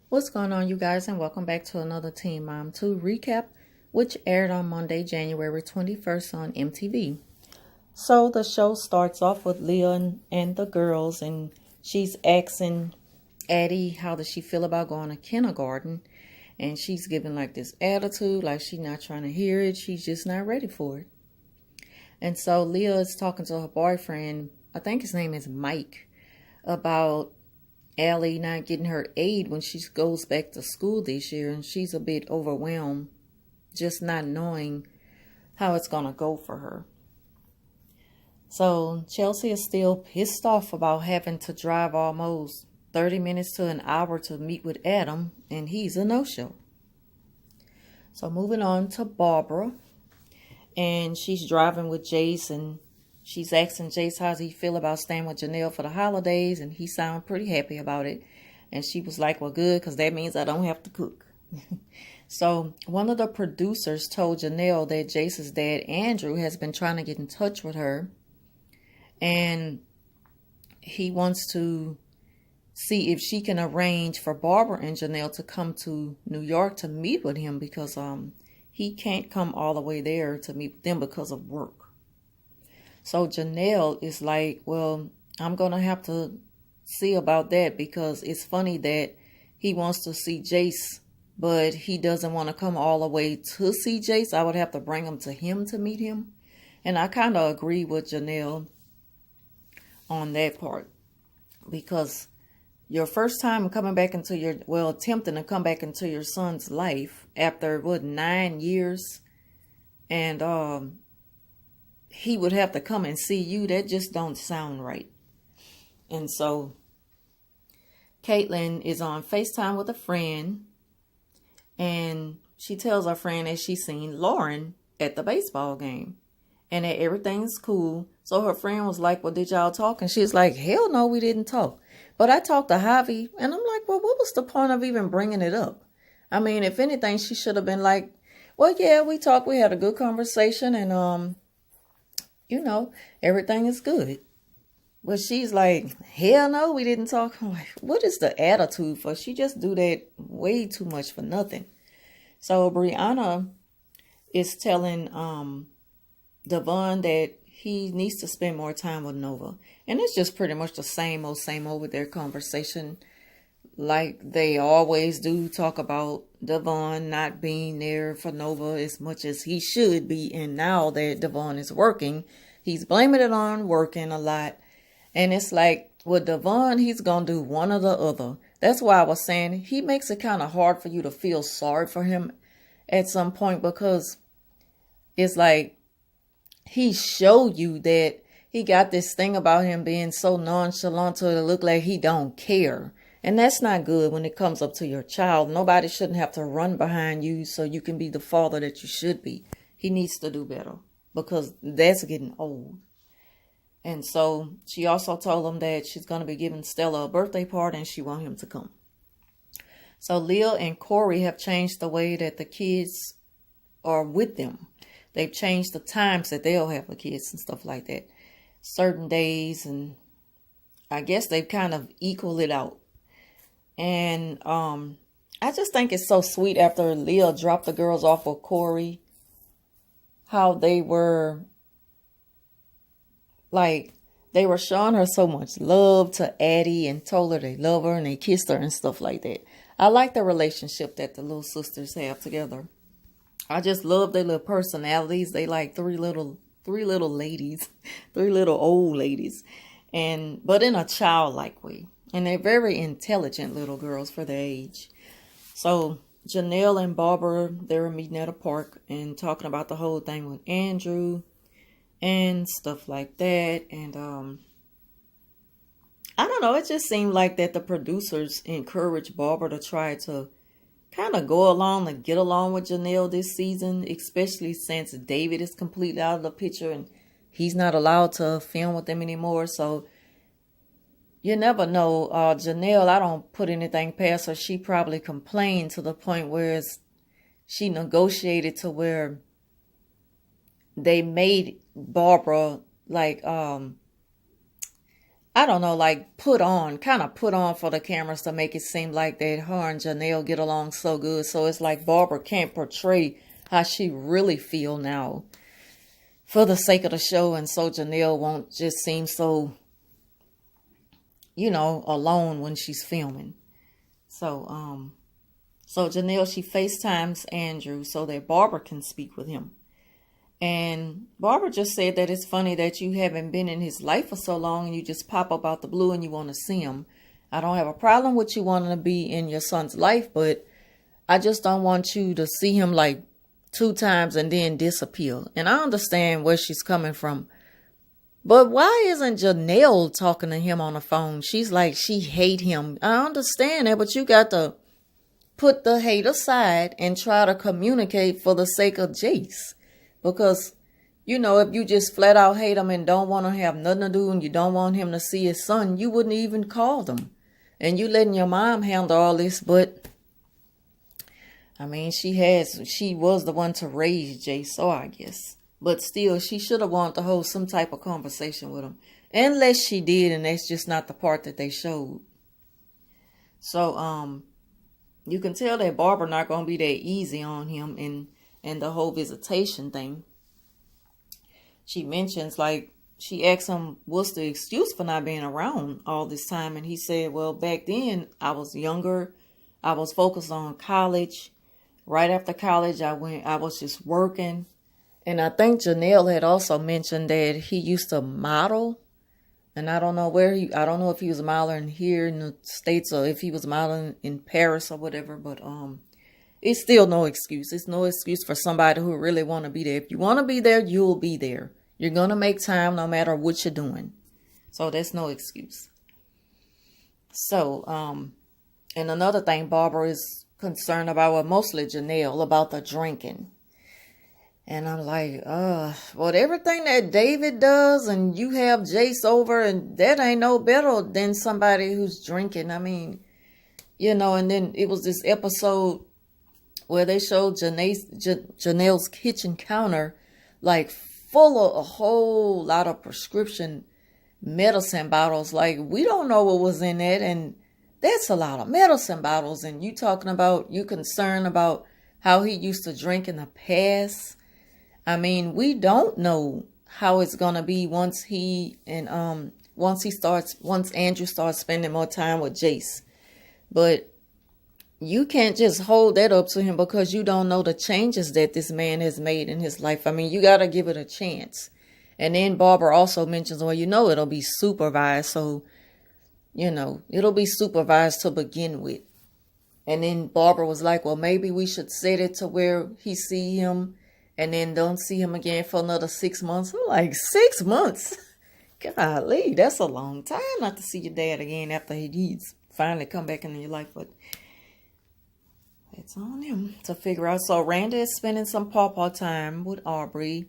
What's going on, you guys, and welcome back to another Teen Mom 2 recap, which aired on Monday, January 21st on MTV. So the show starts off with Leah and the girls, and she's asking Addie how does she feel about going to kindergarten, and she's giving like this attitude, like she's not trying to hear it, she's just not ready for it. And so Leah is talking to her boyfriend, I think his name is Mike, about Allie not getting her aid when she goes back to school this year, and she's a bit overwhelmed, just not knowing how it's going to go for her. So Chelsea is still pissed off about having to drive almost 30 minutes to an hour to meet with Adam, and he's a no-show. So moving on to Barbara, and she's driving with Jace, and she's asking Jace how he feel about staying with Janelle for the holidays, and he sounded pretty happy about it. And she was like, well, good, because that means I don't have to cook. So one of the producers told Janelle that Jace's dad, Andrew, has been trying to get in touch with her, and he wants to see if she can arrange for Barbara and Janelle to come to New York to meet with him, because he can't come all the way there to meet with them because of work. So Janelle is like, well, I'm going to have to see about that, because it's funny that he wants to see Jace, but he doesn't want to come all the way to see Jace. I would have to bring him to meet him. And I kind of agree with Janelle on that part, because your first time coming back into attempting to come back into your son's life after, 9 years, and he would have to come and see you, that just don't sound right. And so Caitlin is on FaceTime with a friend, and she tells her friend that she's seen Lauren at the baseball game and that everything's cool. So her friend was like, well, did y'all talk? And she's like, hell no, we didn't talk. But I talked to Javi, and I'm like, well, what was the point of even bringing it up? I mean, if anything, she should have been like, well, yeah, we talked, we had a good conversation, and everything is good. But she's like, hell no, we didn't talk. I'm like, what is the attitude for? She just do that way too much for nothing. So Brianna is telling Devon that he needs to spend more time with Nova. And it's just pretty much the same old with their conversation. Like they always do, talk about Devon not being there for Nova as much as he should be. And now that Devon is working, he's blaming it on working a lot. And it's like, with Devon, he's going to do one or the other. That's why I was saying he makes it kind of hard for you to feel sorry for him at some point, because it's like he showed you that he got this thing about him being so nonchalant to it look like he don't care. And that's not good when it comes up to your child. Nobody shouldn't have to run behind you so you can be the father that you should be. He needs to do better, because that's getting old. And so she also told him that she's going to be giving Stella a birthday party and she wants him to come. So Leah and Corey have changed the way that the kids are with them. They've changed the times that they'll have the kids and stuff like that. Certain days, and I guess they've kind of equaled it out. And I just think it's so sweet after Leah dropped the girls off with Corey, how they were like, they were showing her so much love to Addie and told her they love her and they kissed her and stuff like that. I like the relationship that the little sisters have together. I just love their little personalities. They like three little ladies, three little old ladies, but in a childlike way. And they're very intelligent little girls for their age. So Janelle and Barbara, they were meeting at a park and talking about the whole thing with Andrew and stuff like that. And I don't know, it just seemed like that the producers encouraged Barbara to try to kind of go along and get along with Janelle this season, especially since David is completely out of the picture and he's not allowed to film with them anymore. So you never know. Janelle, I don't put anything past her. She probably complained to the point where she negotiated to where they made Barbara like I don't know, like kind of put on for the cameras to make it seem like that her and Janelle get along so good. So it's like Barbara can't portray how she really feel now for the sake of the show. And so Janelle won't just seem so, alone when she's filming. So Janelle, she FaceTimes Andrew so that Barbara can speak with him. And Barbara just said that it's funny that you haven't been in his life for so long and you just pop up out the blue and you want to see him. I don't have a problem with you wanting to be in your son's life, but I just don't want you to see him like 2 times and then disappear. And I understand where she's coming from. But why isn't Janelle talking to him on the phone? She's like, she hate him. I understand that, but you got to put the hate aside and try to communicate for the sake of Jace. Because, if you just flat out hate him and don't want to have nothing to do and you don't want him to see his son, you wouldn't even call them. And you letting your mom handle all this, but, I mean, she was the one to raise Jace, so I guess. But still, she should have wanted to hold some type of conversation with him. Unless she did, and that's just not the part that they showed. So, you can tell that Barbara not going to be that easy on him and the whole visitation thing. She mentions, she asked him, what's the excuse for not being around all this time? And he said, well, back then I was younger. I was focused on college. Right after college, I was just working. And I think Janelle had also mentioned that he used to model. And I don't know I don't know if he was modeling here in the States or if he was modeling in Paris or whatever, but, it's still no excuse. It's no excuse for somebody who really want to be there. If you want to be there, you'll be there. You're going to make time no matter what you're doing. So that's no excuse. So, and another thing Barbara is concerned about, well, mostly Janelle, about the drinking. And I'm like, well, everything that David does and you have Jace over, and that ain't no better than somebody who's drinking. I mean, and then it was this episode where they showed Janelle's kitchen counter, like full of a whole lot of prescription medicine bottles. Like, we don't know what was in that. And that's a lot of medicine bottles. And you concerned about how he used to drink in the past. I mean, we don't know how it's going to be once Andrew starts spending more time with Jace. But you can't just hold that up to him because you don't know the changes that this man has made in his life. I mean, you got to give it a chance. And then Barbara also mentions, well, it'll be supervised. So, it'll be supervised to begin with. And then Barbara was like, well, maybe we should set it to where he see him and then don't see him again for another 6 months. I'm like, 6 months? Golly, that's a long time not to see your dad again after he's finally come back into your life. But it's on him to figure out. So Randy is spending some pawpaw time with Aubrey.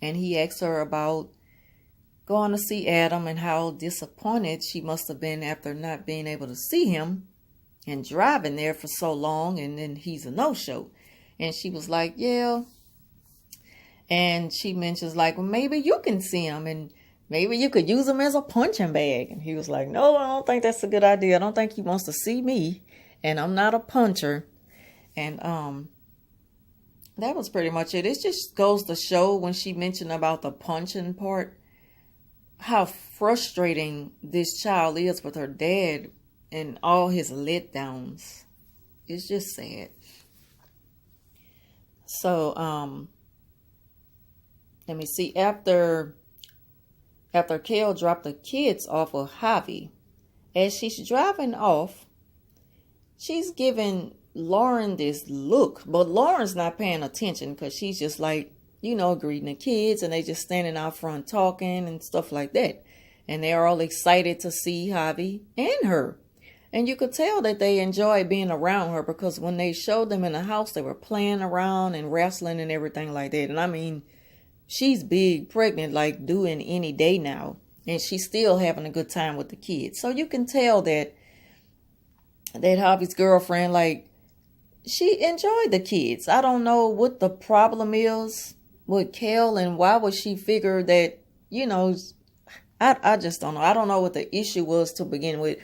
And he asks her about going to see Adam and how disappointed she must have been after not being able to see him and driving there for so long. And then he's a no-show. And she was like, yeah. And she mentions well, maybe you can see him and maybe you could use him as a punching bag. And he was like, no, I don't think that's a good idea. I don't think he wants to see me. And I'm not a puncher. And that was pretty much it. It just goes to show when she mentioned about the punching part, how frustrating this child is with her dad and all his letdowns. It's just sad. So, let me see. After Kale dropped the kids off with Javi, as she's driving off, she's giving Lauren this look, but Lauren's not paying attention because she's just greeting the kids and they just standing out front talking and stuff like that. And they're all excited to see Javi and her. And you could tell that they enjoy being around her because when they showed them in the house, they were playing around and wrestling and everything like that. And I mean, she's big, pregnant, due in any day now. And she's still having a good time with the kids. So you can tell that Javi's girlfriend, she enjoyed the kids. I don't know what the problem is with Kel and why would she figure that, I just don't know. I don't know what the issue was to begin with.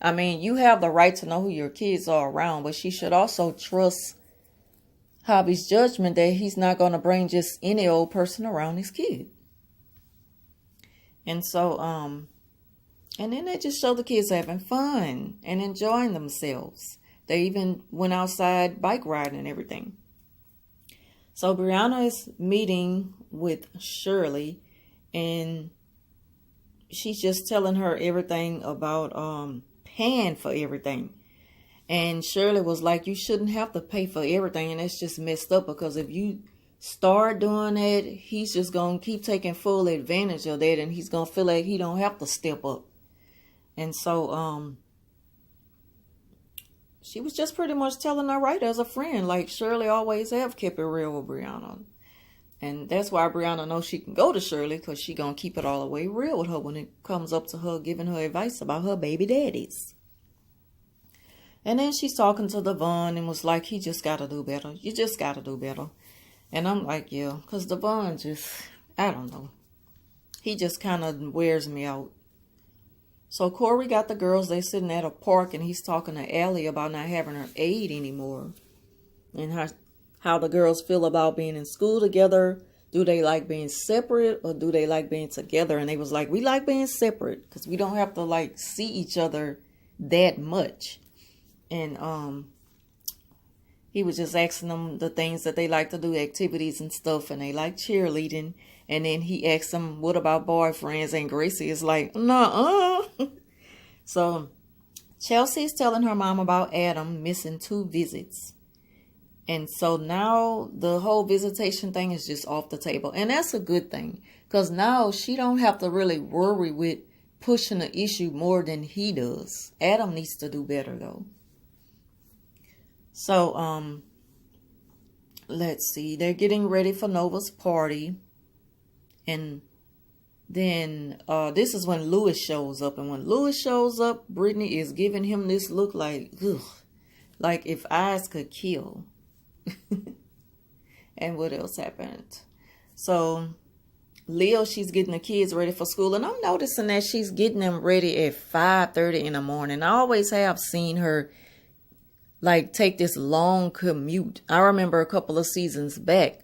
I mean, you have the right to know who your kids are around, but she should also trust Javi's judgment that he's not going to bring just any old person around his kid. And so, and then they just show the kids having fun and enjoying themselves. They even went outside bike riding and everything. So Brianna is meeting with Shirley, and she's just telling her everything about paying for everything. And Shirley was like, you shouldn't have to pay for everything, and that's just messed up, because if you start doing that, he's just going to keep taking full advantage of that, and he's going to feel like he don't have to step up. And so she was just pretty much telling her right as a friend, like Shirley always have kept it real with Brianna. And that's why Brianna knows she can go to Shirley, because she going to keep it all the way real with her when it comes up to her giving her advice about her baby daddies. And then she's talking to Devon and was like, he just got to do better. You just got to do better. And I'm like, yeah, because Devon just, I don't know. He just kind of wears me out. So Corey got the girls, they sitting at a park, and he's talking to Allie about not having her aide anymore. And how the girls feel about being in school together. Do they like being separate, or do they like being together? And they was like, we like being separate, because we don't have to like see each other that much. And he was just asking them the things that they like to do, activities and stuff, and they like cheerleading. And then he asked them, what about boyfriends? And Gracie is like, nuh-uh. So Chelsea is telling her mom about Adam missing 2 visits. And so now the whole visitation thing is just off the table. And that's a good thing, because now she don't have to really worry with pushing the issue more than he does. Adam needs to do better, though. So, let's see. They're getting ready for Nova's party. And then this is when Louis shows up. And when Louis shows up, Brittany is giving him this look like, ugh, like if eyes could kill. And what else happened? So Leo, she's getting the kids ready for school. And I'm noticing that she's getting them ready at 5:30 in the morning. I always have seen her like take this long commute. I remember a couple of seasons back,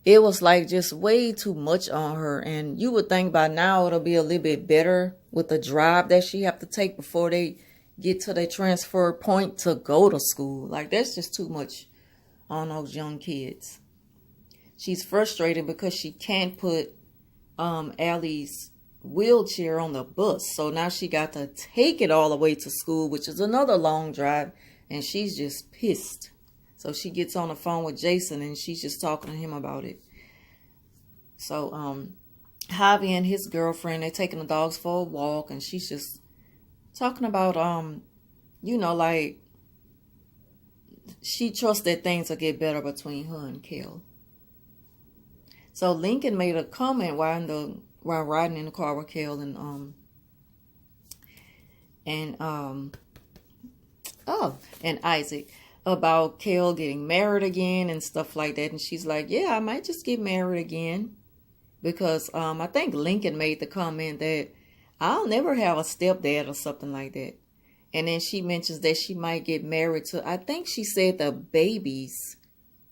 it was like just way too much on her. And you would think by now it'll be a little bit better with the drive that she have to take before they get to their transfer point to go to school. Like, that's just too much on those young kids. She's frustrated because she can't put Allie's wheelchair on the bus. So now she got to take it all the way to school, which is another long drive. And she's just pissed. So she gets on the phone with Jason, and she's just talking to him about it. So Javi and his girlfriend, they're taking the dogs for a walk, and she's just talking about, you know, like she trusts that things will get better between her and Kel. So Lincoln made a comment while riding in the car with Kel and Isaac about Kel getting married again and stuff like that. And she's like, yeah, I might just get married again. Because I think Lincoln made the comment that I'll never have a stepdad or something like that. And then she mentions that she might get married to, I think she said the baby's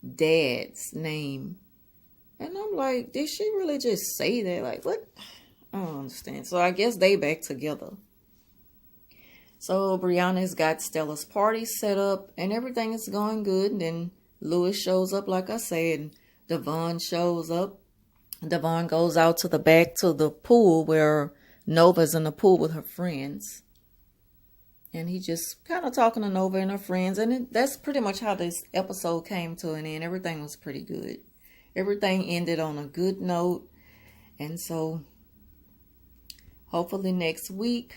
dad's name. And I'm like, did she really just say that? Like, what? I don't understand. So I guess they back together. So Brianna's got Stella's party set up and everything is going good. And then Louis shows up, like I said, and Devon shows up. Devon goes out to the back to the pool where Nova's in the pool with her friends. And he just kind of talking to Nova and her friends. And that's pretty much how this episode came to an end. Everything was pretty good. Everything ended on a good note. And so hopefully next week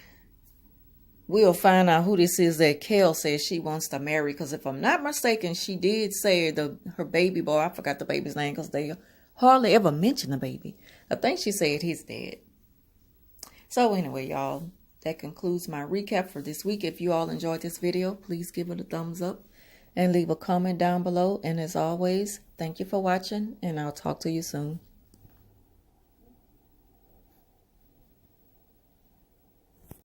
we'll find out who this is that Kel says she wants to marry. Because if I'm not mistaken, she did say her baby boy, I forgot the baby's name because they hardly ever mention the baby. I think she said his dad. So anyway, y'all, that concludes my recap for this week. If you all enjoyed this video, please give it a thumbs up and leave a comment down below. And as always, thank you for watching, and I'll talk to you soon.